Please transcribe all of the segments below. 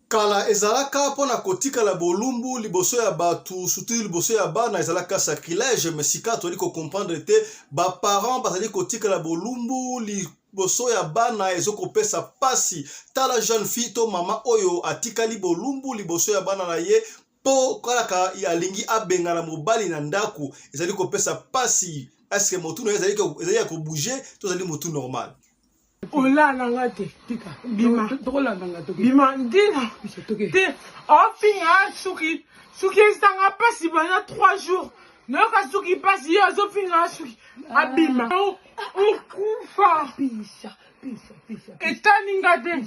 Kala ezalaka pona kotika la bolumbu liboso ya batu surtout liboso ya bana ezalaka sacrilège mais sika toli ko comprendre te ba parents bazali kotika la bolumbu liboso ya bana ezokopesa pasi tala jeune fille to mama oyo atikali bolumbu liboso ya bana na ye po kalaka alingi abenga na mobali na ndaku ezali kopesa pasi est-ce que motu no ezali ko bouger to ezali motu normal. Ola nangate tika bima tokola nangate bima ndina te ofinga suki stanga pasi bana 3 jours noka suki pasi yo ofinga suki abima okufa pisa etani ngate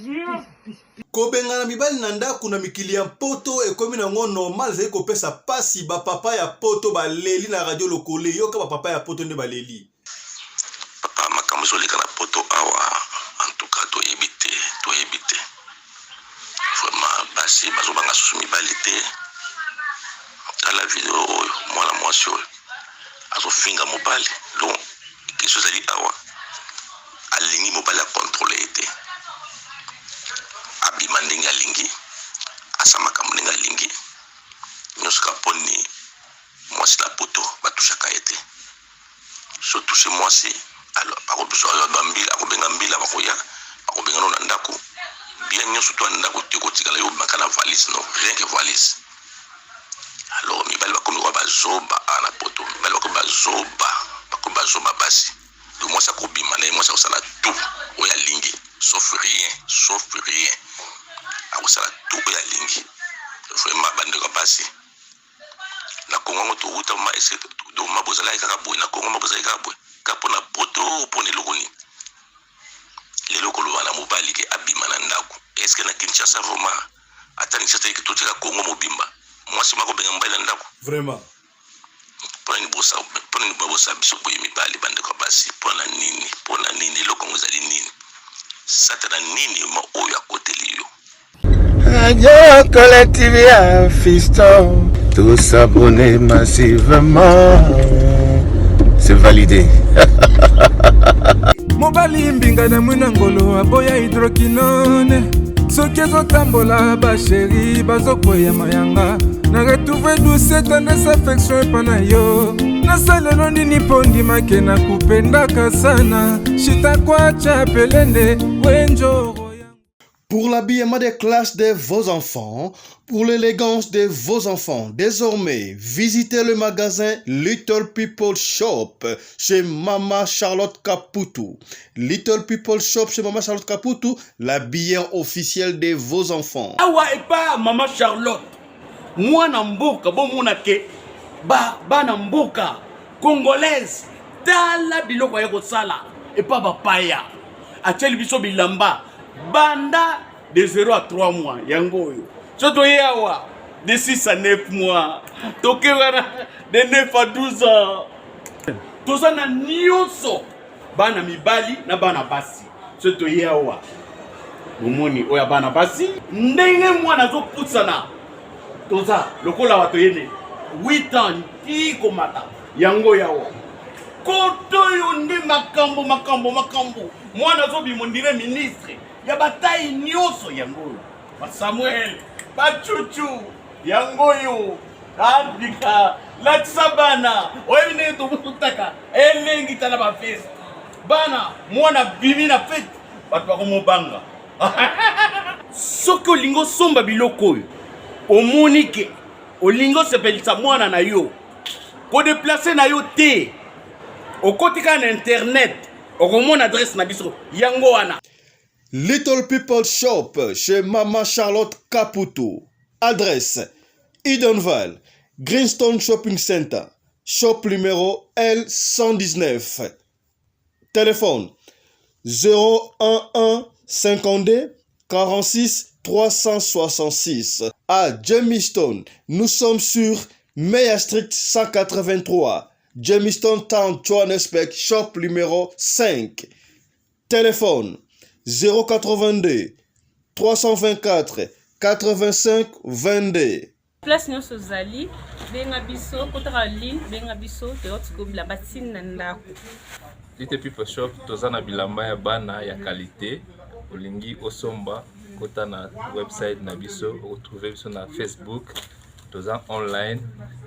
kobenga na mibali na ndaku na mikili ya poto ekomi na ngo normal zali kopesa pasi ba papa ya poto baleli na radio lokole yoka ba papa ya poto nde baleli papa makamuzo leka na poto awa en tout cas to éviter vraiment basi bazobanga susu mibali te tala video oyo mwana mwasi oyo azofinga mobali donc quelque chose ali awa alingi mobali a contrôler te abima ndenge alingi asamaka ndenge alingi nyonso kaponi mwasi la poto batushaka ete so touche mwasi alors bakobiso ayo bambila akobenga mbila bakoya bakobenga no na ndako bien nyonso to ndako te kotikala yo makana valise no rien que valise alors mibali bakomi kwa bazoba ana poto mibali bakomi bazoba basi de moi ça kobima na moi ça kosala tout oya lingi sauf rien akosala tout oya lingi vraiment bande ko basi na kongo moto uta ma ese do mabozala kaka boy na kongo mabozala kaka boy kapona poto pone lokoni le lokolo wana mobali ke abima na ndako est-ce que na Kinshasa vraiment atani chata ke to tika kongo mobimba moi c'est mako benga mbala ndako vraiment poni bosa biso boy mibali bande ko basi pona nini lokongo zali nini satana nini ma oyo akoteli yo Radio Collective Fiston, tous s'abonner massivement, c'est validé. Mobali mbinga na mwina ngolo aboya hydroquinone soki ezotambola basheri bazokoya mayanga na retrouve douce tendresse affection epana yo nasalelo nini mpo ndimake na kupendaka sana shitakwacha pelende wenjoro. Pour l'habillement des classes de vos enfants, pour l'élégance de vos enfants, désormais, visitez le magasin Little People Shop chez Mama Charlotte Caputo. Little People Shop chez Mama Charlotte Caputo, l'habilleur officiel de vos enfants. Awa et pas Mama Charlotte. Moi namboka bon monake ba namboka congolaise tala biloko ya kosala et pas bapaya. Acheli biso bilamba. Banda de 0 à 3 mois, yango yo. Soto yawa de 6 à 9 mois. Toke wana de 9 à 12 ans. Toza na nyonso. Bana mibali na bana basi. Soto yawa. Omoni oya bana basi. Ndenge mwana zo putsana. Toza lokola wato yene 8 ans tiko mata. Yango yawa. Koto yo ndi makambo. Mwana zo bimondire ministre. Ya bataille nyonso yango ba Samuel ba chuchu yango yo abika la tsabana oyine to mutaka elengi tala ba fest bana mwana bimi na fete batu ba komobanga soki olingo somba biloko oyo omonike olingo sepelisa mwana na yo ko déplacer na yo te okotika na internet okomona adresse na biso yango wana. Little People Shop chez Mama Charlotte Caputo. Adresse Edenval, Greenstone Shopping Center, shop numéro L119. Téléphone 011 52 46 366. À Jamestown, nous sommes sur Meyer Street 183. Jamestown Town, Johannesburg, shop numéro 5. Téléphone 082 324 85 22. Place nyonso zali benga biso kotaka ligne benga biso te otiko bilamba tina ndako. Little People Shop tozana bilamba ya bana ya qualité olingi osomba kota na website na biso retrouver biso na Facebook toza online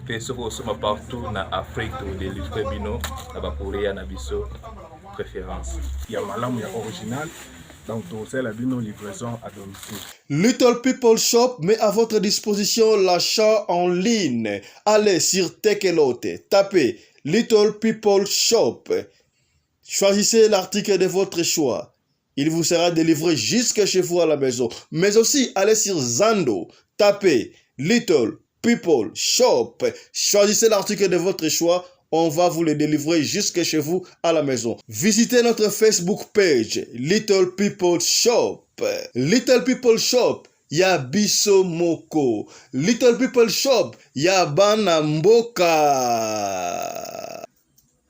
pe soko osoma partout na Afrique to délivrer bino na ba courrier na biso préférence ya malamu ya original. Donc, c'est la livraison à domicile. Little People Shop met à votre disposition l'achat en ligne. Allez sur Tekelote, tapez Little People Shop. Choisissez l'article de votre choix. Il vous sera délivré jusque chez vous à la maison. Mais aussi, allez sur Zando, tapez Little People Shop. Choisissez l'article de votre choix. On va vous le délivrer jusque chez vous à la maison. Visitez notre Facebook page, Little People Shop. Little People Shop, ya biso moko. Little People Shop, ya bana mboka.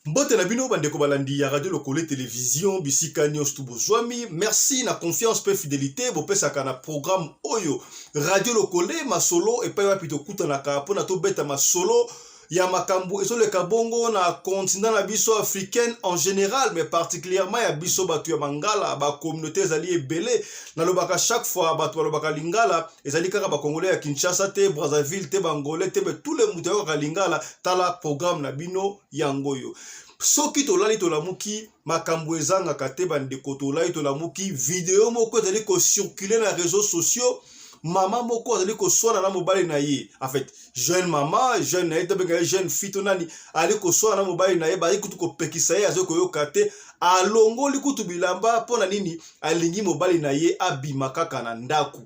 Mbote na bino bandeko balandi ya radio lokole télévision bisika nyos tubozwami. Merci na confiance pe fidélité bopesaka na programme oyo radio lokole masolo epai wapi tokutanaka mpona tobeta masolo ya makambo ezoleka bongo na continent na biso africaine en général, mais particulièrement ya biso batu ya mangala ba communauté ezali ebele na lobaka chaque fois batu balobaka lingala ezali kaka ba congolais ya Kinshasa te, Brazzaville te, bangolais te, mais tous les mutu ya lingala tala programme na bino yangoyo. Soki tolali tolamuki makambo ezanga te bandeko tolali tolamuki video moko ezali ko circuler na réseaux sociaux. Maman moko azali ko swana na mobali na ye. En fait, jeune maman, jeune na ye tabenga jeune fille tonani ali ko swana na mobali na ye ba ikutu ko pekisa ye azoko yokate alongo likutu bilamba pona nini alingi mobali na ye abima kaka na ndaku.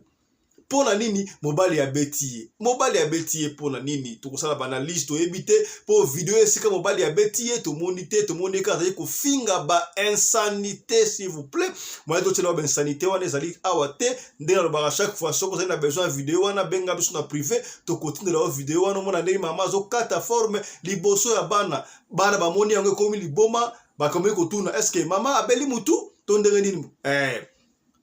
Pona nini mobali ya betiye. Mobali ya betiye pona nini tukosala banaliste to ebite po video esika mobali ya betiye to monite to monika azali ko finga ba insanité s'il vous plaît. Moi to tshela ba insanité wana ezali awate ndena lobaka chaque fois soko zali na besoin vidéo wana benga biso na privé to continue la vidéo wana mona ndeni mama zo kata forme liboso ya bana ba moni yango komi liboma ba komi ko tuna est-ce que mama abeli mutu to ndenge nini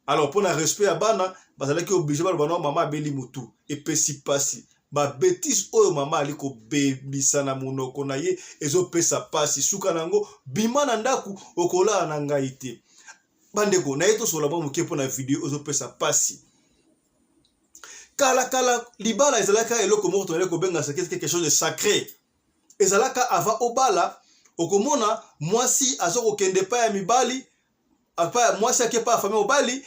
alors pour na respect ya bana bazalaki obligé ba bana mama abeli mutu epesi pasi ba bêtise oyo mama aliko bebisa na monoko na ye ezopesa pasi suka nango bima na ndaku okola na ngai te bandeko na yeto sola ba muke pona video ezopesa pasi kala libala ezalaka eloko moko tonele ko benga c'est quelque chose de sacré ezalaka ava obala okomona mwasi azoko kende pa ya mibali apa mwasi akepa famille obali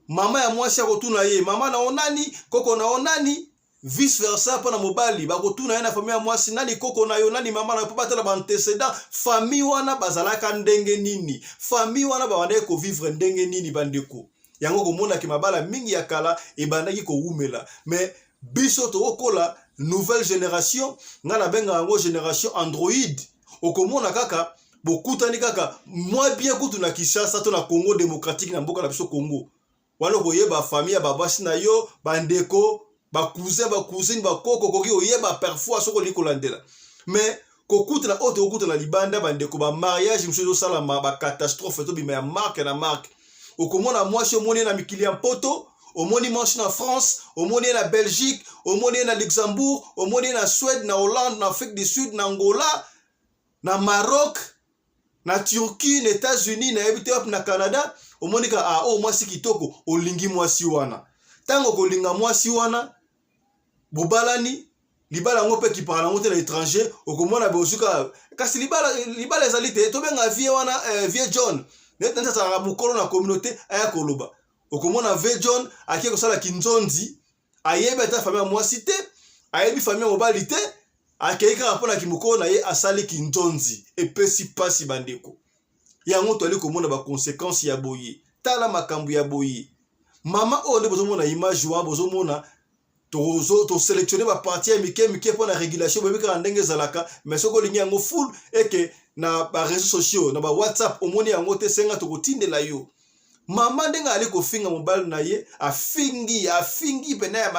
mama ya mwasi akotuna ye mama na onani koko na onani vice versa pa na mobali bakotuna ye na famille ya mwasi nani koko na yo nani mama na papa tala ba antécédent famille wana bazalaka ndenge nini famille wana bawande ko vivre ndenge nini bandeko yango komona ke mabala mingi ya kala ebandaki ko umela mais biso to okola nouvelle génération ngana benga yango génération Android okomona kaka bokutani kaka moi bien kutu na Kinshasa to na Congo démocratique na mboka na biso Congo wana koyeba famille ba basi na yo bandeko ba cousine ba koko koki oyeba parfois soko likolandela mais kokuta na autre kokuta na libanda bandeko ba mariage mshozo sala ba catastrophe to bima ya marque na marque okomona mwasi omoni na mikili ya mpoto omoni mwasi na France omoni na Belgique omoni na Luxembourg omoni na Suède na Hollande na Afrique du Sud na Angola na Maroc na Turquie na États-Unis na ebite na Canada omonika mwasi kitoko olingi mwasi wana tango kolinga mwasi wana bobalani libala ngo pe kipara ngo te na étranger okomona bozuka kasi libala ezali te to benga vie wana vie John neta sa bukolo na communauté aya koloba okomona vie John akie kosala kinzonzi ayebe ta famille mwasi te ayebi famille mobali te akeika rapona kimukolo na ye asali kinzonzi epesi pasi bandeko yango to ali komona ba conséquences ya boye tala makambu ya boye mama o nde bozomona image wa bozomona to sélectionner ba partie ya mike pona régulation bebika ndenge zalaka mais soko lingi yango full eke na ba réseaux sociaux na ba WhatsApp omoni yango te senga to kotindela yo mama ndenga ali kofinga mobile na ye afingi pena ya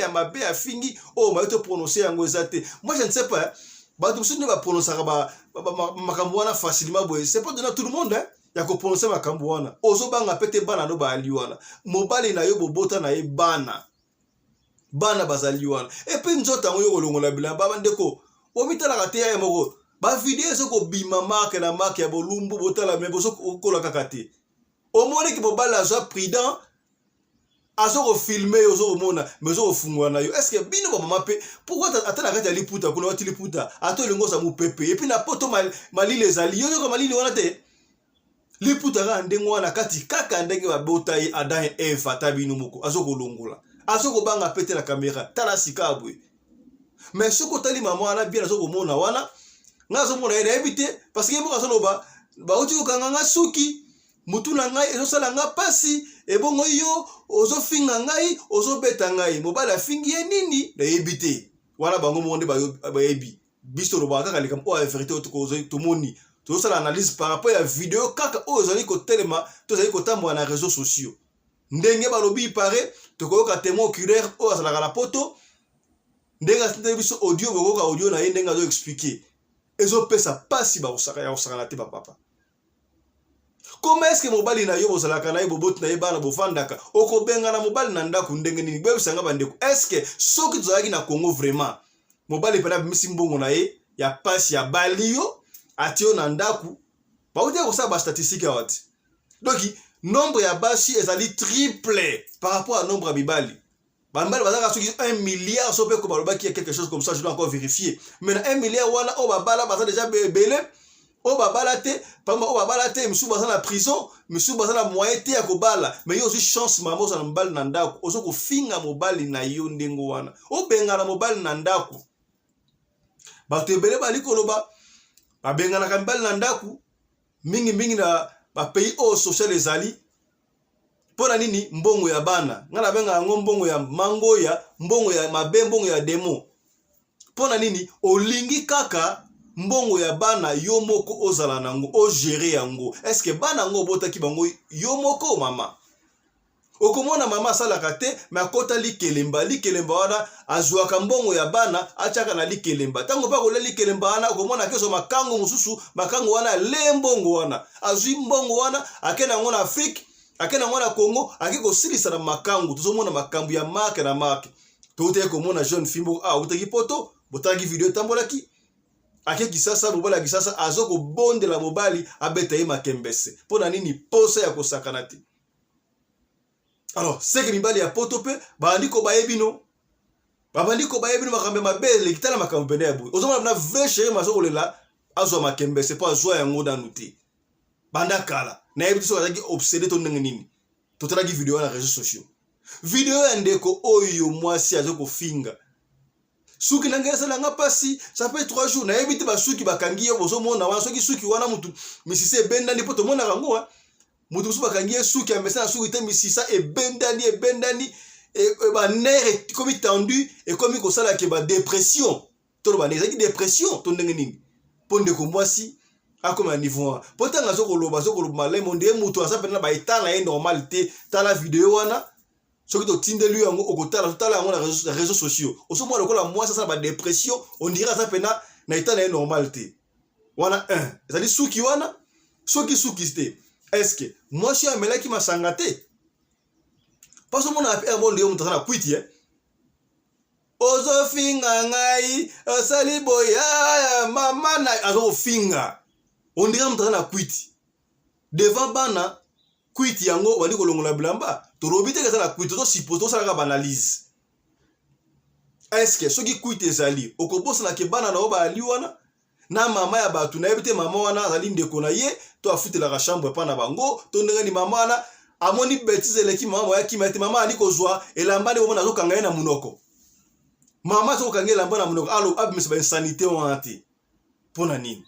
mabe afingi ma to prononcer yango ezate moi je ne sais pas ba tout ne va prononcer ba makambo wana facilement boy c'est pas de tout le monde hein ya ko prononcer makambo wana ozo banga pete bana no ba ali wana mobile na yo bobota na ye bana bazali wana et puis nzota ngo yo kolongola bilamba bandeko omitala kate ya moko ba video ezoko bima marque na marque ya bolumbu botala me bozo kola kakate omoni ki bobala zo prudent azoko filmer ozoko mona mais ozoko fungwa na yo. Est-ce que bino ba mama pe pourquoi atana kati ya liputa kuna wati liputa ato lengo sa mu pepe et puis na poto malile ezali yo ko malile wana te liputa ka ndengo wana kati kaka ndenge ba botai Adam et Eva tabino moko azoko longola azoko banga pete la caméra tala sikabwe mais soko tali mama wana bien azoko mona wana ngazo mona ina ebite parce que moko azoloba ba uti okanga suki mutu na ngai ezosala nga pasi ebongo yo ozofinga ngai ozobeta ngai mobala fingi ye nini na yebite wana bango monde ba yebi biso roba kaka likam o vérité to moni to sala analyse par rapport à vidéo kaka o zali ko telema to zali ko tambo na réseaux sociaux ndenge balobi pare to ko ka témoin oculaire o sala la poto ndenga tinde biso audio boko ka audio na ndenga zo expliquer ezo pesa pasi ba osaka ya osaka na te ba papa. Comment est-ce que mobali na yo bozalaka na ye boboti na ye bana bofandaka okobenga na mobali na ndako ndenge nini bebisanga bandeko? Est-ce que soki tozalaki na Congo vraiment mobali pena bimisi mbongo na ye ya pasi ya balio atio na ndako bauti kosala ba statistique awati donc nombre ya basi ezali triple par rapport à nombre ya bibali. Bambali bazaka soki 1 milliard so pe ko balobaki quelque chose comme ça, je dois encore vérifier, mais na 1 milliard wana o babala baza déjà belé o babala te pamba o babala te misu baza na prison misu baza na moyen te ya kobala mais yo aussi chance mamo za na mbali na ndako ozo ko finga mobali na yo ndengo wana o benga na mobali na ndako bato ebele bali koloba babenga na mbali na ndako mingi na ba pays au social ezali pona nini mbongo ya bana ngana benga ngo mbongo ya mango ya mbongo ya mabe mbongo ya demo pona nini olingi kaka mbongo ya bana yo moko ozala nango o gérer yango. Est-ce que bana ngo botaki bango yo moko mama okomona mama sala kate mais akota likelemba wana azwaka mbongo ya bana achaka na likelemba tango pa kola likelemba wana okomona keso makango mususu makango wana le mbongo wana azwi mbongo wana akena ngo na Afrique akena ngo na Congo akiko silisa na makango tuzomona makambu ya marque na marque tote komona jeune fimbo utaki poto botaki video tambolaki ake kisasa mobali kisasa azoko bonde la mobali abeta ye makembese pona nini posa ya kosakana te. Alors c'est que mibali ya poto pe bandiko bayebino makambe mabele kitala makambe pende ya boy ozomona na vrai chéri mazoko lela azwa makembese po azwa yango danu te banda kala na yebi so azaki obsédé to ndenge nini totala ki video na réseaux sociaux video ya ndeko oyo mwasi azoko finga suki nangesa langa pasi ça fait 3 jours na yebi te ba suki bakangi yo bozo mona wana soki suki wana mutu misise benda ni poto mona kango mutu musu bakangi suki amesa suki te misisa e bendani et ba nerf comme tendu et comme ko sala ke ba dépression to ba nezaki dépression to ndenge nini ponde ko mwasi akoma niveau potanga zoko loba malai monde mutu asapena ba etana e normalité tala video wana soki to tindelu yango okotala yango na réseaux sociaux osomo lokola mwasi sala ba dépression on dirait asapena na etana e normalité wana ezali suki wana soki te. Est-ce que moi je suis amelaki masangate parce que mon appel bon leo mutana kwiti ozo finga ngai sali boya mama na azo finga on dirait mutana kwiti devant bana kwiti yango wali kolongola bilamba to robite ka sala kwiti to supposé sala ka banalise. Est-ce que soki kwiti ezali okobosa na ke bana na oba aliwana na mama ya batu na yebite mama wana azali ndeko na ye to afutela ka chambre pa na bango to ndenge ni mama wana amoni bêtise leki mama ya kimete mama ani kozwa elamba ni bomona zo kanga na munoko mama zo kanga elamba na munoko alo abimisa ba insanité wana te pona nini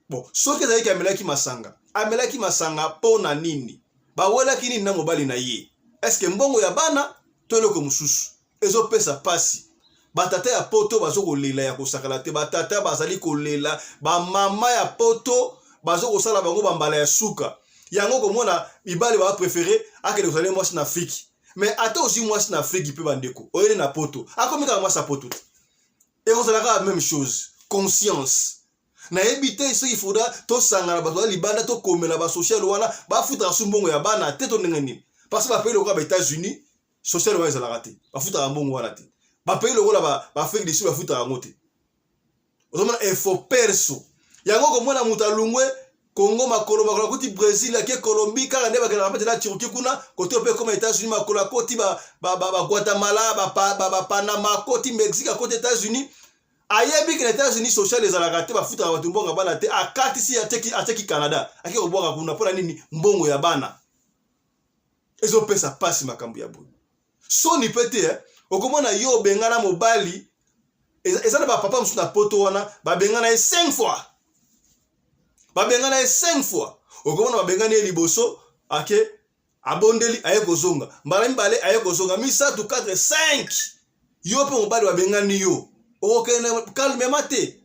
bon soki ezali ka amelaki masanga pona nini ba wela kini na mobali na ye. Est-ce que mbongo ya bana to eloko mususu ezo pesa pasi batata ya poto bazoko lela ya kosakala te batata bazali kolela ba mama ya poto bazoko sala bango bambala ya suka yango komona ibali ba préféré akele kozali mwasi na Afrique mais ata aussi mwasi na Afrique pe bandeko oyele na poto akomika mwasi poto et on sala la même chose conscience na ebite so il faudra to sangana bato libanda to komela ba social wana ba futra sumbongo ya bana te to ndengeni parce que ba pays lokwa ba États-Unis social wana ezala raté ba futra mbongo wana te ba pays lokwa ba Afrique du Sud ba futra ngote ozomona info perso yango komona muta lungwe Congo makolo makolo kuti Brésil ake Colombie kaka nde bakela rapete na Turquie kuna côté pe comme États-Unis makolo koti ba Guatemala ba Panama koti Mexique côté États-Unis ayebi que les États-Unis social les alakate ba futa ba tumbonga bana te akati si ateki Canada ake obonga kuna pona nini mbongo ya bana ezo pesa pasi makambo ya boy so ni pete okomona yo bengana mobali ezana ba papa musu na poto wana ba bengana 5 fois babengana 5 fois okomona babengana liboso ake abondeli aye kozonga mbala mbale aye kozonga misatu 4 5 yo pe mobali babengani yo okene calme mate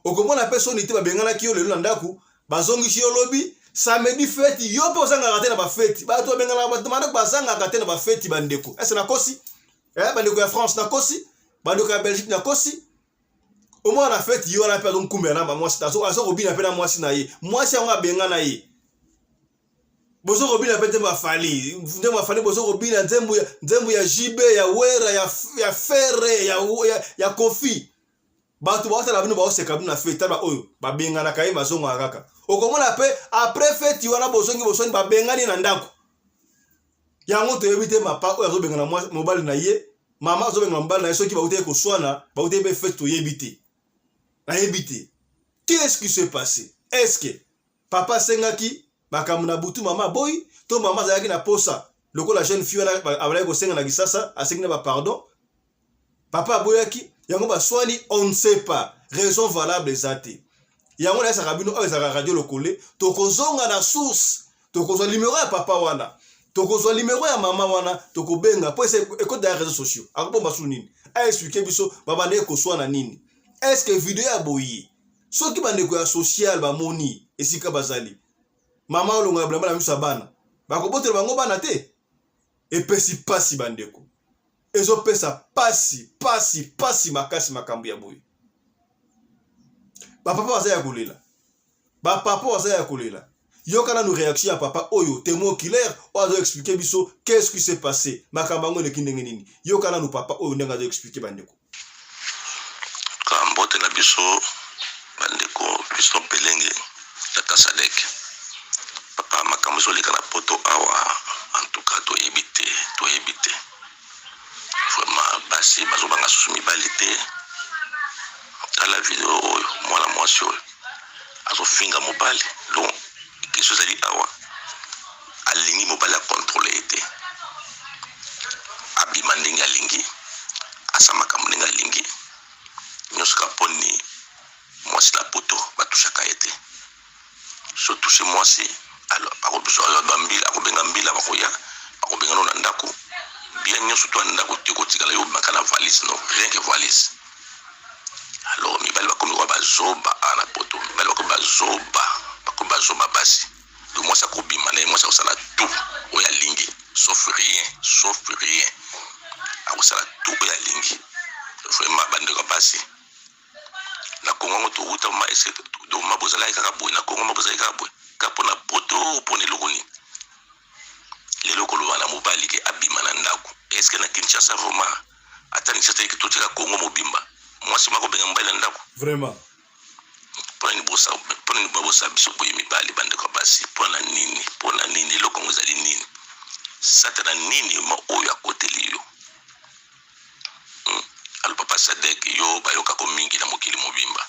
okomona personne te babengana ki yo lelo ndaku bazongi shi yo lobi samedi fête yo pe osanga kate na ba fête ba to bengana ba demanda ba sanga kate na ba fête bandeko est na kosi bandeko ya France na kosi bandeko ya Belgique na kosi au moins na fête yo na pe donc kumbe na ba mwasi taso aso robina pe na mwasi na ye mwasi anga benga na ye bozo robina pe temba fali ndema fali bozo robina nzembu ya jibe ya wera ya ferre ya kofi batu ba la bino ba oseka bino na fête ba oyo ba benga na kai bazongo akaka okomona pe après fête yo na bozongi ba benga ni na ndako yango to yebite mapa oyo azo benga na mwasi mobali na ye mama azo benga mobali na ye soki ba uteye ko swana ba uteye be fête to yebite. Qu'est-ce qui s'est passé? Est-ce que papa sengaki bakamuna butu mama boy to mama zayaki na posa loko la jeune fille abala ko senga na kisasa asengina ba pardon papa boyaki yango ba swani on ne sait pas raison valable zate yango na sa rabino avec sa radio lokole to kozonga na source to kozwa numéro ya papa wana to kozwa numéro ya mama wana to kobenga po ese écoute des réseaux sociaux akobomba su nini a expliquer biso babande ko swana nini. Est-ce que vidéo ya boyi soki bandeko ya social ba moni esika bazali mama olonga blamba na miso bana bakobotela bango bana te epesi pasi bandeko ezo pesa pasi makasi makambo ya boyi ba papa wazaya kolela yoka na nous réaction ya papa oyo témoin oculaire ozo expliquer biso qu'est-ce qui s'est passé makambo ngo lekindenge nini yoka na nous papa oyo ndenga zo expliquer bandeko mbote na biso bandeko biso pelenge ya Kasadek papa makambo ezoleka na poto awa en tout cas toyebite vraiment basi bazobanga susu mibali te tala video oyo mwana mwasi oyo azofinga mobali donc keso ezali awa alingi mobali akontrole te abima ndenge alingi asa makambo ndenge alingi nyonso kaponi mwasi na poto batushaka ete so touche mwasi alors bakobiso bambila akobenga mbila bakobenga no na ndako bien nyonso to ndako tikotikala yo makana valise no rien que valise alors mibali bakomi kwa bazoba ana poto mibali bakomi bazoba basi do mwasi akobima na mwasi akosala tout oya lingi sauf rien akosala tout oya lingi vraiment bandeko basi na Congo to uta ma ese do mabozala kaka boy na Congo mabozala kaka boy kapo na poto pone lokoni le lokolo wana mobali ke abima na ndako est-ce que na Kinshasa vraiment atani chata ke totika Congo mobimba mwasi mako benga mbali na ndako vraiment pona ni bosa biso boy mibali bande ko basi pona nini lokongo zali nini satana nini ma oyo akoteli yo al papa Sadek yo bayoka ko mingi na mokili mobimba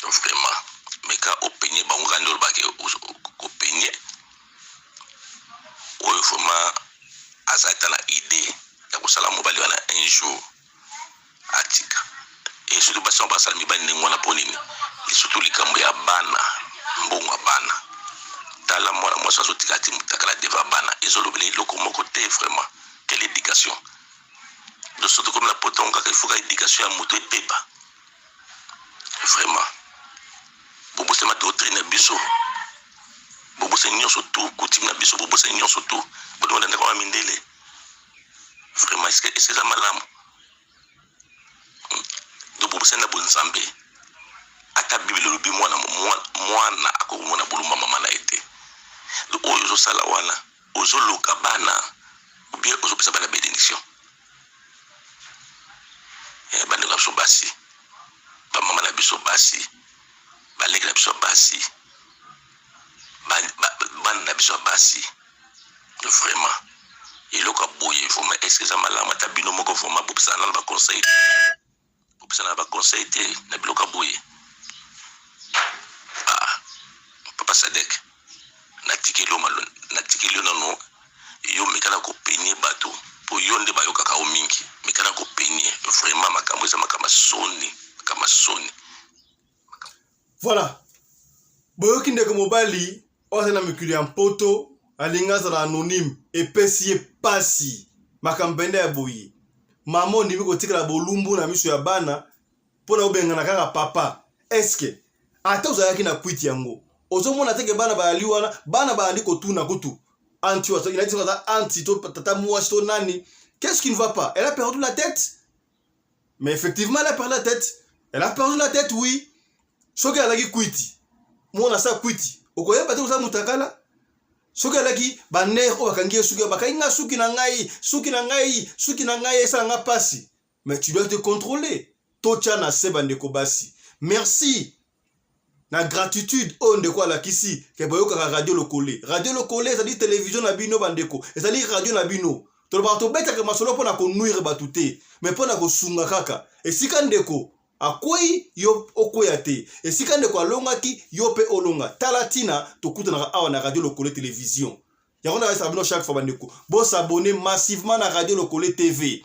vraiment meka openye bango ndolo bake openye oyo vraiment azata na idée ya kusala mobali wana un jour atika et surtout basala mibali ndengwana ponini surtout likambo ya bana mbongo bana tala mwana mwasi azotika ati mutakala deva bana ezolobele loko moko te vraiment quelle éducation de surtout comme la potonga qu'il faut que l'éducation à moto et pepa vraiment bobo c'est ma doctrine biso bobo c'est nyon surtout coutume na biso bobo c'est nyon surtout bodo ndenda kwa mindele vraiment est-ce que ça malamu do bobo c'est na bonzambe ata bible lobi mwana akomona buluma mama na ete do oyo zo sala wana ozo loka bana ou bien ozo pesa bana bénédiction bandeko biso basi bamama na biso basi baleki na biso basi bana na biso basi vraiment eloko boye vraiment est-ce que ça malama tabino moko vraiment bopesa na ba conseil te na biloko boye papa Sadek na tikelo nano yo mekana ko peigner bato po yo nde bayoka ka mingi mekana ko peigner vraiment makambo eza makama soni. Voilà. Boyoki ndeko mobali ozana mikili ya mpoto alingaza na anonyme epesi pasi makambende ya boyi. Mamo ndimi kotikala bolumbu na miso ya bana pona obengana kaka papa. Eske ata uzayaki na kwiti yango. Ozomona teke bana baaliwana bana baali kotuna kutu. Anti waso il a dit ça anti to tata mouache to nani. Qu'est-ce qui ne va pas? Elle a perdu la tête. Mais effectivement elle a perdu la tête. Elle a perdu la tête, oui. Soki alaki kwiti. Mona sa kwiti. Okoye pate uza mutakala. Soki alaki baner o bakangie suki bakainga suki na ngai esa nga pasi. Mais tu dois te contrôler. Tocha na se bandeko basi. Merci. Na gratitude on de quoi la kisi ke boyoka radio lokole. Radio lokole ça dit télévision na bino bandeko. Ça dit radio na bino. To ba to beta ke masolo pona ko nuire batute. Mais pona ko sunga kaka. Et sika ndeko akwei yo okoyate et sika ndeko alongaki yo pe olonga talatina to kutana awa na radio lokole télévision ya on a sabino chaque fois bandeko bo s'abonner massivement na radio lokole TV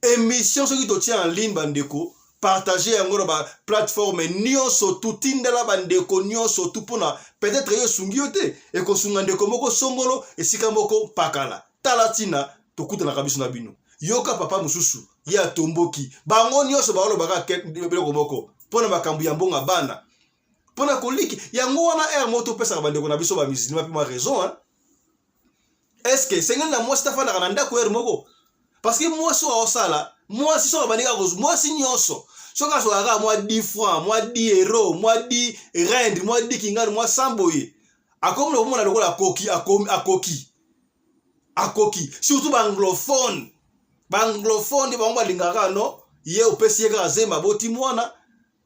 émission ce qui to tient en ligne bandeko partager yango ba plateforme nyonso tutindela bandeko nyonso tupona peut-être yo sungi yote e ko sunga ndeko moko songolo e sika moko pakala talatina to kutana kabiso na bino yoka papa mususu ya tomboki bango nyonso baolo baka biloko moko pona makambu ya mbonga bana pona koliki yango wana air moto pesa bandeko na biso ba musulman pe ma raison hein. Est-ce que c'est ngana moi stafa na kananda ko air moko parce que moi so osala moi si so bandika ko moi si nyonso so ka so aga moi 10 francs moi 10 euros moi 10 rand moi 10 kingana moi samboye akomlo komona lokola akoki surtout banglophone di bango lingaka no ye opesi ye ka zema boti mwana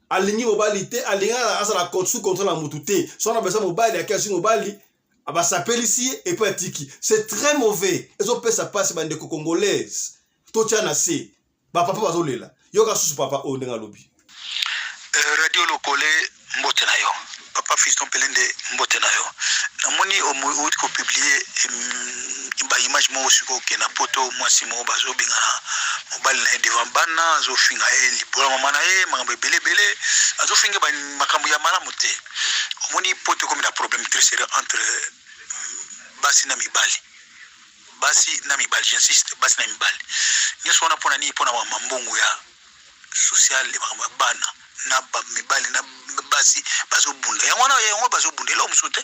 alingi mobali te alinga asala sous contrôle la mutute so na besa mobali akasi mobali aba sapelisi et puis atiki c'est très mauvais ezo pesa passe bande congolaise to tiana se ba papa bazolela yoka susu papa o ndenga lobi radio lokole mbote na yo papa Fiston Pelende mbote na yo namoni o ko publier ba image mo siko ke na poto mwasi mo bazo bingana mobile na devant bana zo finga libola mama na mambo belebele azo finga ba makambo ya malamu te omoni poto comme na problème très sérieux entre basi na mibali j'insiste basi na mibali nyeso wana pona ni pona mambongo ya social le bana na ba mibali na basi bazo bunda yango bazo bunda lo msute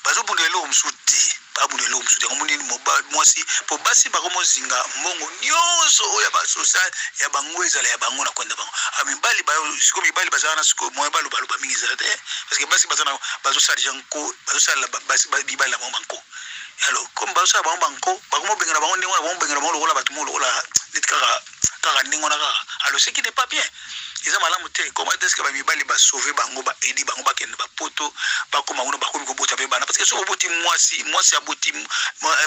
bazo bunda lo msute babunelo msudi ngomuni mwasi po basi bakomo zinga mbongo nyonso oya ba social ya bangweza la ya bangona kwenda bango amibali ba siko mibali bazana siko moyo balu ba mingi za te parce que basi bazana bazo sarja nko bazo sala basi bibali la banko alors comme bazo sala banko bakomo bengana bango ndingo bango bengana bango lokola batu mo lokola nitkaka ndingo na kaka alors ce qui n'est pas bien ils ont malamu te comment est-ce que ba mibali ba sauver bango ba aider bango ba kende ba poto ba koma uno ba komi ko bota be bana parce que so boti mwasi aboti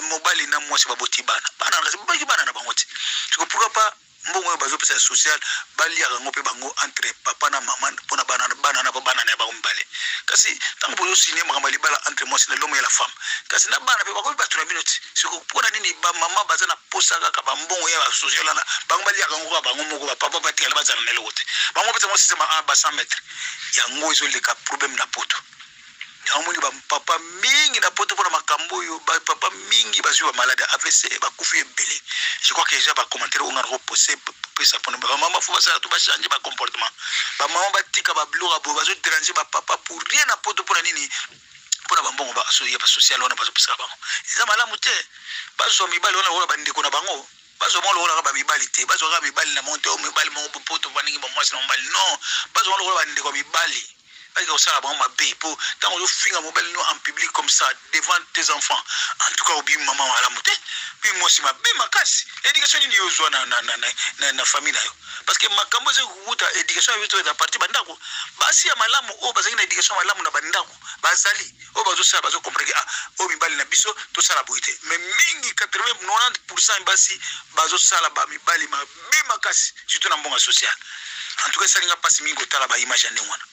mobali na mwasi ba boti bana kasi ba bana na bango te tu pourquoi pas mbongo bazo pesa social bali ya ngope bango entre papa na mama pona bana na bana na ba mbale kasi tango bozo cinéma kama libala entre mwasi na l'homme et la femme kasi na bana pe ba ko ba 3 minutes siko pona nini ba mama bazana posa ka ba mbongo ya social na bango bali ya ngoka bango moko ba papa ba tikala bazana na lote bango pesa mwasi sema ba 100 mètres ya ngozo le ka problème na poto amoni ba papa mingi na poto pona makambo yo ba papa mingi ba zuwa malade AVC ba kufi belé je crois que déjà ba commentaire on a reposé pesa pona ba mama faut ça tout ba changer ba comportement ba mama ba tika ba blora bo ba zo déranger ba papa pour rien na poto pona nini pona ba mbongo ba social on a pas pesa bango ça malamu te ba zo mibali on a ba ndiko na bango bazo mo lokola ba mibali te bazo ka mibali na monte o mibali mo poto ba ningi ba mwasi na mibali non bazo mo lokola ba ndiko mibali parce que ça la bango mabe pour tant on finga mobile nous en public comme ça devant tes enfants en tout cas obi maman wala muté puis moi si mabe makasi éducation ni yozwa na famille na yo parce que makambo ze kukuta éducation yetu ya parti bandako basi ya malamu o bazaki na éducation malamu na bandako bazali o bazo sala bazo comprendre o mibali na biso to sala boité mais mingi 80-90% basi bazo sala ba mibali mabe makasi surtout na mbonga social en tout cas ça n'inga pas mingi otala ba image ya ndengwana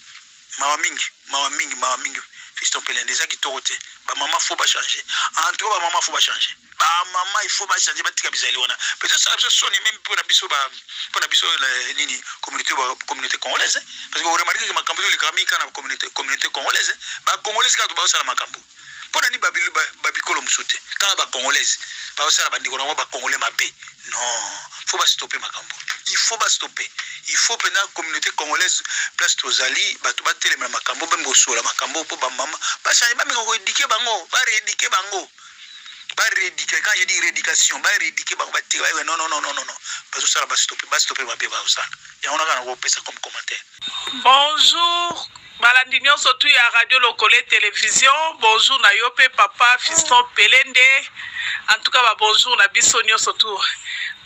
mawa mingi fiston pelende za kitorote ba maman faut pas changer en tout cas ba maman faut pas changer ba maman il faut pas changer ba tika bizali wana peut-être ça sonne même pour na biso nini communauté congolaise parce que vous remarquez que makambo le kamika na communauté congolaise ba congolaise ka to ba sala makambo pona ni babikolo musute kana ba congolaise ba sala ba ndiko na ba congolais mabe non faut pas stopper makambo il faut pas stopper il faut prendre la communauté congolaise place tozali ba to ba telema makambo ba mbosola makambo po ba mama ba changer ba meko éduquer bango ba rééduquer bango ba rééduquer quand je dis rééducation ba rééduquer bango ba tirer non ba so sala ba stopper mabe ba sala ya on a kana ko pesa comme commentaire. Bonjour balandi nyonso tu ya radio lokole télévision bonjour na yo pe papa fiston pelende en tout cas ba bonjour na biso nyonso tu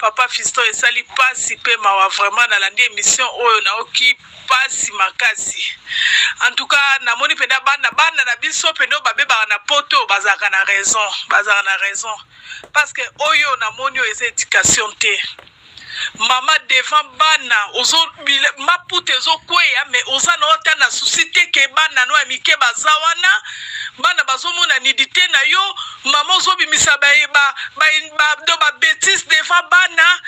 papa fiston esali pasi pe mawa vraiment na landi émission oyo na oki pasi makasi en tout cas na moni penda bana na biso pendo babeba na poto bazaka na raison parce que oyo na moni oyo éducation te mama devant bana ozo mapute zo kweya mais oza na ota na société ke bana no amike bazawana bana bazomona nidité na yo mama ozo bimisa ba bêtise devant bana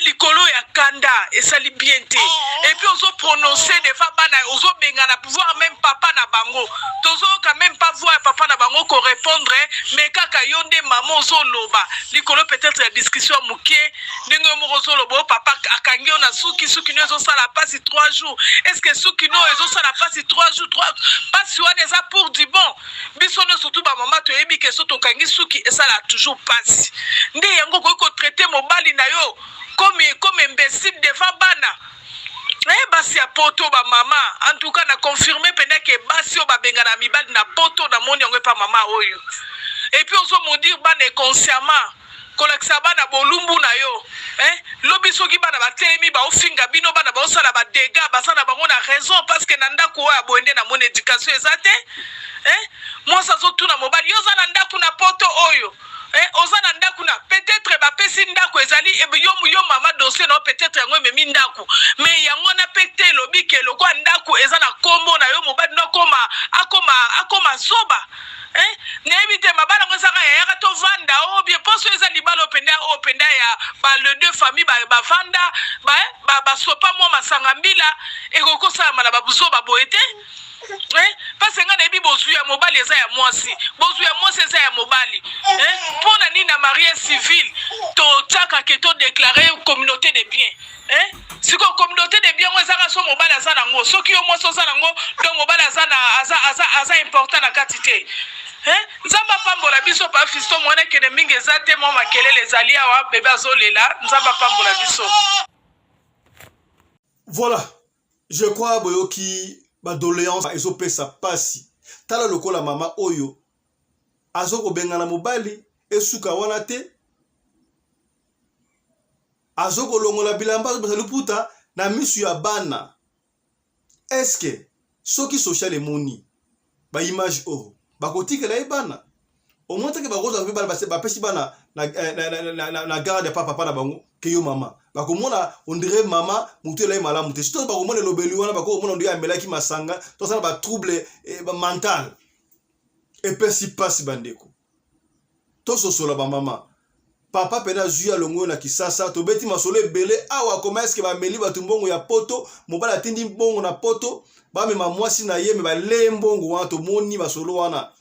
likolo ya kanda esali bien te et puis ozo prononcer devant bana ozo benga na pouvoir même papa na bango tozo quand même pas voir papa na bango ko répondre mais kaka yonde mama ozo loba likolo peut-être la discussion muke ndenge mo ozo loba papa akangi na suki no ezo sala pasi 3 jours est-ce que suki no ezo sala pasi 3 jours pasi wana eza pour du bon biso no surtout ba mama to yebi ke so to kangi suki esala toujours pasi nde yango ko traiter mobali na yo comme imbécile devant bana basi ya poto ba mama en tout cas na confirmer pendant que basi o ba benga na mibali na poto na moni yango pa mama oyo et puis ozo mo dire bana consciemment kolakisa bana bolumbu na yo lobi soki bana batelemi ba ofinga bino bana ba osala ba dégâts basana bango na raison parce que na ndako oyo boende na mon éducation ezate moi ça zo tuna mobali yo za na ndako na poto oyo oza na ndako na peut-être ba pesi ndako ezali yo mama dossier no peut-être yango memi ndako mais yango na pete lobi ke loko ndako eza na kombo na yo mobali no akoma soba na ebite mabala ngo saka ya to vanda o bien poso eza libalo openda ya ba le deux famille ba vanda ba sopa mo masanga mbila ekoko sa mala ba buzo ba boete parce que ngana ebi bozu ya mobali eza ya mwasi eza ya mobali pona ni na mariage civil to taka ke to déclarer communauté de biens siko communauté de biens eza ka so mobali aza nango soki yo mwasi oza nango donc mobali aza important na quantité nzamba pambola biso pa fisto mwana kene mingi eza te mwa makelele ezali awa bebe azolela nzamba pambola biso. Voilà, je crois boyoki ba doléance ezopesa pasi tala lokola mama oyo azoko bengana mobali esuka wana te azoko longola bilamba basa luputa na misu ya bana. Est-ce que soki social emoni ba image o bakotikela ebana au moins que bakoza ba pesi bana na garde papa na bango ke yo mama bakomona on dirait mama mutela malamu te surtout bakomona lobeli wana bakomona on dirait amelaki masanga to ça ba trouble mental et pesi pasi bandeko to sosola ba mama papa pena zuya longo na kisasa to beti masolo ebele awa koma eske ba meli batumbongo ya poto mobala tindi mbongo na poto ba me mamwasi na ye me ba lembongo wana to moni masolo wana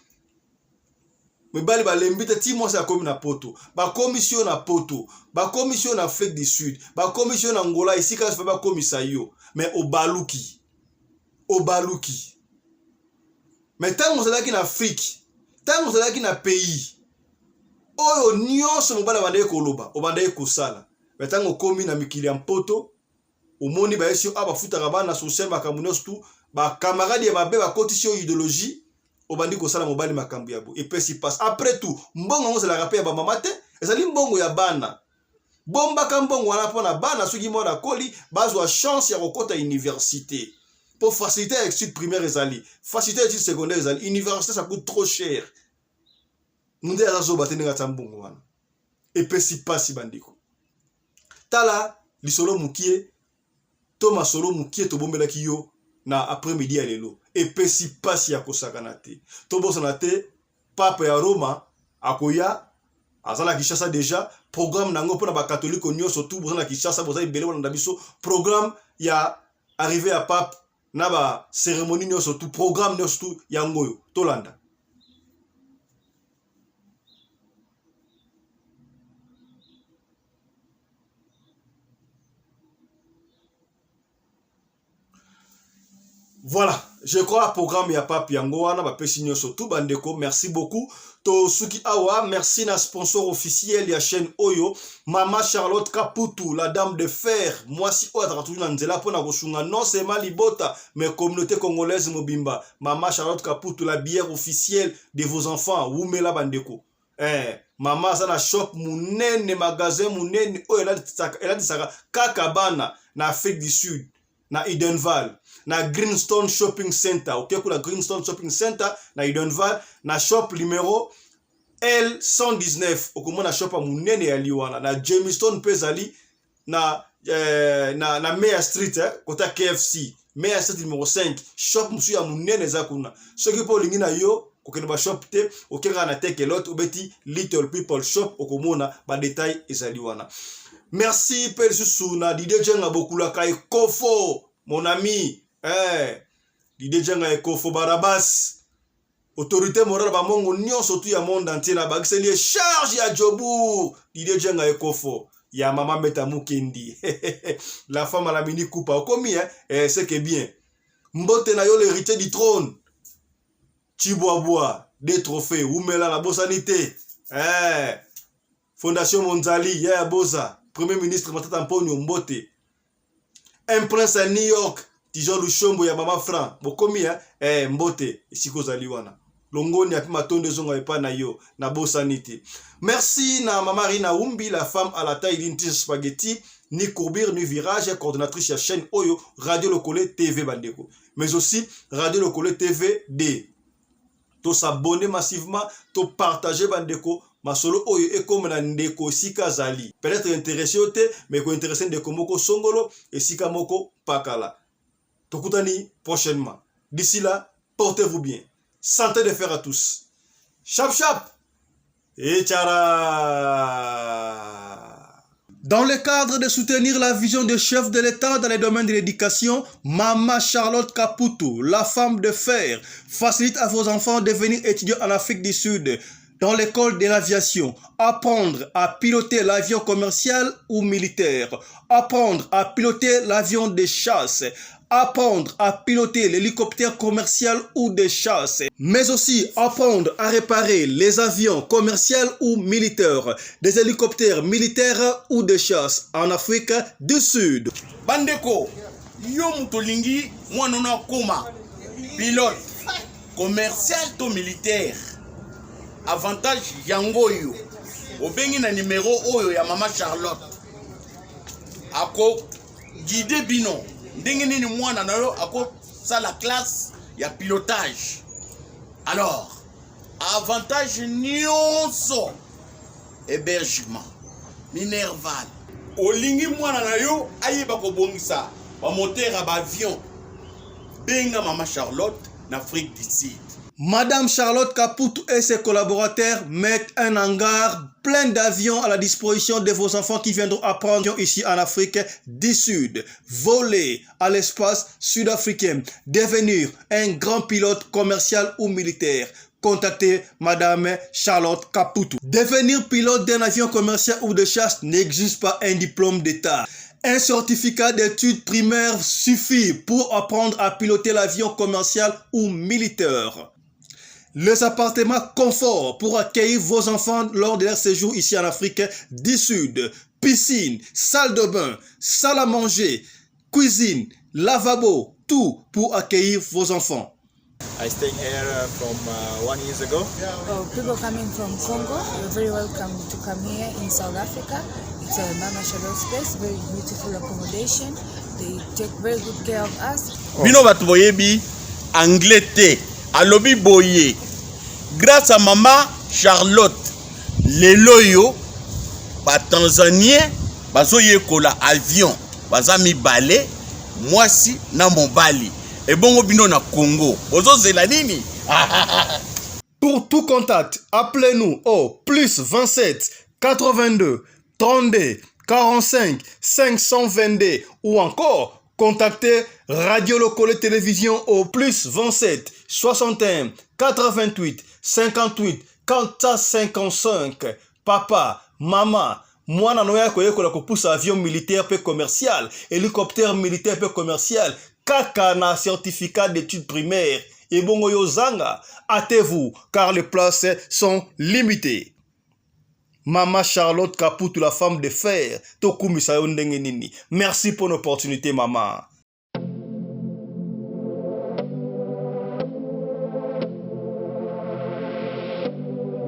mebali ba lembita ti mwasi akomi na poto ba commission na poto ba commission na Afrique du Sud ba commission na Angola ici ka fa ba komisa yo mais obaluki mais tant on zalaki na Afrique tant on zalaki na pays oyo nyonso mobala bandaye koloba obandaye kosala mais tant okomi na mikili ya mpoto omoni ba esio aba futaka bana social makamunos tu ba camarade ya mabe ba kotisi idéologie obandi ko sala mobali makambu yabo et puis si passe après tout mbongo ngo la rapé ba mama te ezali mbongo ya bana bomba ka mbongo wana pona bana soki mona koli bazwa chance ya kokota université pour faciliter l'étude primaire ezali faciliter l'étude secondaire ezali université ça coûte trop cher munde azo batene ngata mbongo wana et puis si passe bandiko tala lisolo mukie to masolo mukie to bombela kiyo na après-midi ya lelo epesi pasi ya kosakana te tobosana te pape ya Roma akoya azala Kinshasa déjà programme nango pona ba catholique nyonso tout bozana Kinshasa bozali belé wana biso programme ya arrivé à pape na ba cérémonie nyonso tout programme nyonso tout yangoyo tolanda. Voilà, je crois programme ya papi yango wana ba pesi nyo surtout bandeko, merci beaucoup. To suki awa, merci na sponsor officiel ya chaîne Oyo, Mama Charlotte Kaputu, la dame de fer. Moi si oya taka toujours na nzela pona kosunga non seulement libota mais communauté congolaise mobimba. Mama Charlotte Kaputu, la bière officielle de vos enfants, wumela bandeko. Mama sana shop munene magasin munene oyo ela disaka kakabana na Afrique du Sud. Na Edenval, na Greenstone Shopping Center, ok, pour la Greenstone Shopping Center, na Edenval, na shop numéro L119, ok, na shop a munene ya liwana, na Jamestown Pezali, na Mea Street, kota KFC, Mea Street numéro 5, shop musu ya munene za kuna. Ce qui pour lingina yo, kokene ba shop te, ok, na teke lot, obeti Little People Shop, okomona ba détail ezali wana. Merci Père Susuna, Didier Djenga Bokula Kai Kofo, mon ami. Didier Djenga Kofo Barabas. Autorité morale ba mongo nyon surtout ya monde entier na ba giseli charge ya Jobour. Didier Djenga Kofo. Ya maman Meta Mukendi. La femme à la mini coupa. Okomi c'est que bien. Mbote na yo l'héritier du trône. Chiboaboa, des trophées, Oumela la bossanité. Fondation Monzali, ya Boza. Premier ministre Matata Mponyo Mbote. Un prince à New York, Tijon Lushombo ya Mama Fran. Bokomi Mbote, Siko Zaliwana. Longoni api matonde zonga epa na yo, na bosanité. Merci na Mama Rina Umbi, la femme à la taille d'une tige spaghetti, ni courbure, ni virage, coordonnatrice à chaîne Oyo, Radio Lokole TV Bandeko. Mais aussi Radio Lokole TV D. To s'abonner massivement, to partager Bandeko. Masolo oyo e comme na ndeko sika zali. Peut-être intéressé ote, mais ko intéressé ndeko moko songolo et sika moko pakala. Tokutani prochainement. D'ici là, portez-vous bien. Santé de fer à tous. Chap chap et tchara. Dans le cadre de soutenir la vision du chef de l'État dans les domaines de l'éducation, Mama Charlotte Kaputu, la femme de fer, facilite à vos enfants de devenir étudiants en Afrique du Sud. Dans l'école de l'aviation, apprendre à piloter l'avion commercial ou militaire, apprendre à piloter l'avion de chasse, apprendre à piloter l'hélicoptère commercial ou de chasse, mais aussi apprendre à réparer les avions commerciaux ou militaires, des hélicoptères militaires ou de chasse en Afrique du Sud. Bandeko, yo mutolingi mwanona koma, pilote commercial to militaire. Avantage yango yo obengi na numéro oyo ya Mama Charlotte ako guide bino ndenge nini mwana na yo ako sala classe ya pilotage. Alors avantage nyonso hébergement minerval olingi mwana na yo ayeba kobongisa ba moteur ba avion benga Mama Charlotte na Afrique du Sud. Madame Charlotte Kaputu et ses collaborateurs mettent un hangar plein d'avions à la disposition de vos enfants qui viendront apprendre ici en Afrique du Sud. Voler à l'espace sud-africain, devenir un grand pilote commercial ou militaire. Contactez Madame Charlotte Kaputu. Devenir pilote d'un avion commercial ou de chasse n'exige pas un diplôme d'État. Un certificat d'études primaires suffit pour apprendre à piloter l'avion commercial ou militaire. Les appartements confort pour accueillir vos enfants lors de leur séjour ici en Afrique du Sud. Piscine, salle de bain, salle à manger, cuisine, lavabo, tout pour accueillir vos enfants. I stayed here from 1 year ago. People coming from Congo, you're very welcome to come here in South Africa. It's a Mama Charlotte space, very beautiful accommodation. They take very good care of us. Bino batu boyebi anglais te, alobi boye. Grâce à Mama Charlotte, lelo yo ba Tanzanien bazo yekola avion, baza mibale, mwasi na mobali. Et bon bino na Congo. Ozo zela nini? Pour tout contact, appelez-nous au plus 27 82 32 45 522 ou encore contactez Radio Lokole Télévision au plus 27 61 88 58 455. Papa, maman, mwana noya koyekola kopusa avion militaire pe commercial, hélicoptère militaire pe commercial, kaka na certificat d'études primaires. Et bongo yozanga, hâtez-vous car les places sont limitées. Mama Charlotte Kaputu, la femme de fer, Tokumi Sayondenge Nini. Merci pour l'opportunité, maman.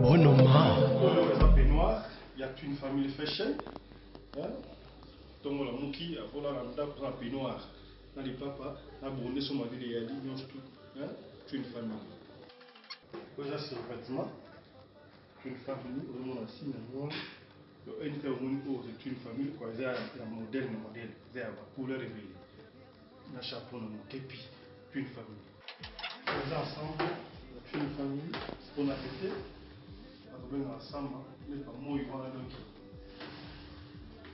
Bonoma. Il y a une famille fashion. Donc la mouki a volé la dame pour un peignoir. Dans les papas, la bonne son mari de Yali, nous tout. Une famille. Déjà c'est le bâtiment. Une famille, on a six millions. Une famille, quoi, c'est un modèle, c'est un couleur réveillée. Un chapeau, un képi, une famille. On est ensemble, une famille, on a été, on est ensemble, mais pas moi, il va donc.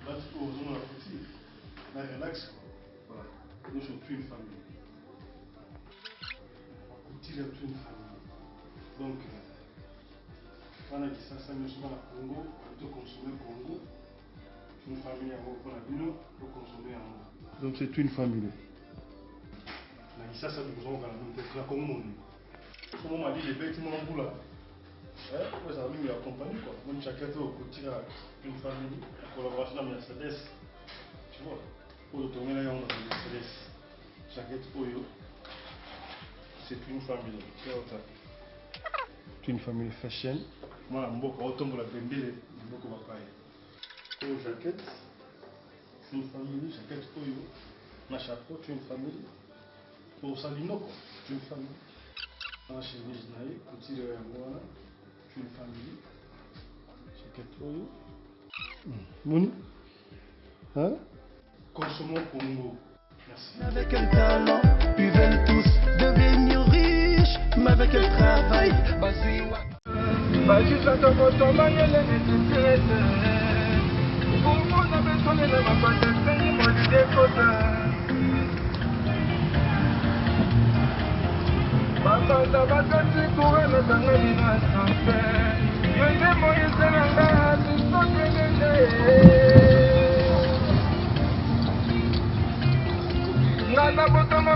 Là, tu peux oser la petite, là, relax, voilà. Nous sommes une famille. On tire une famille. Donc, on a dit ça, nous sommes à Congo, on doit consommer Congo. Une famille à Congo, pour consommer à Congo. Donc c'est une famille. On a dit ça, nous sommes à la Congo. Comme on m'a dit, les bâtiments en bout là. Moi, ça m'a mis à accompagner quoi. Moi, chacun au côté d'une famille, en collaboration avec Mercedes. Tu vois, pour le tourner là, on a Mercedes. Chacun au c'est une famille. C'est une famille fashion. Moi, je suis autant pour la bendele, je suis pour la jaquette. C'est une famille, jaquette Oyo. Ma chapeau, c'est une famille. Pour Salino, c'est une famille. Ma chemise naïe, petit de moi, c'est une famille. Jaquette Oyo. Mouni. Hein? Consommons Congo. Merci. Avec un talent, ils veulent tous devenir riches, mais avec un travail, Basi sasa kotoma nyele nitutirete Ufungu na betone na mapate senyi mwadi dekota Bambanda batati kure na tangani na sanpe Yoide moise na nga tusoke nende Nana botoma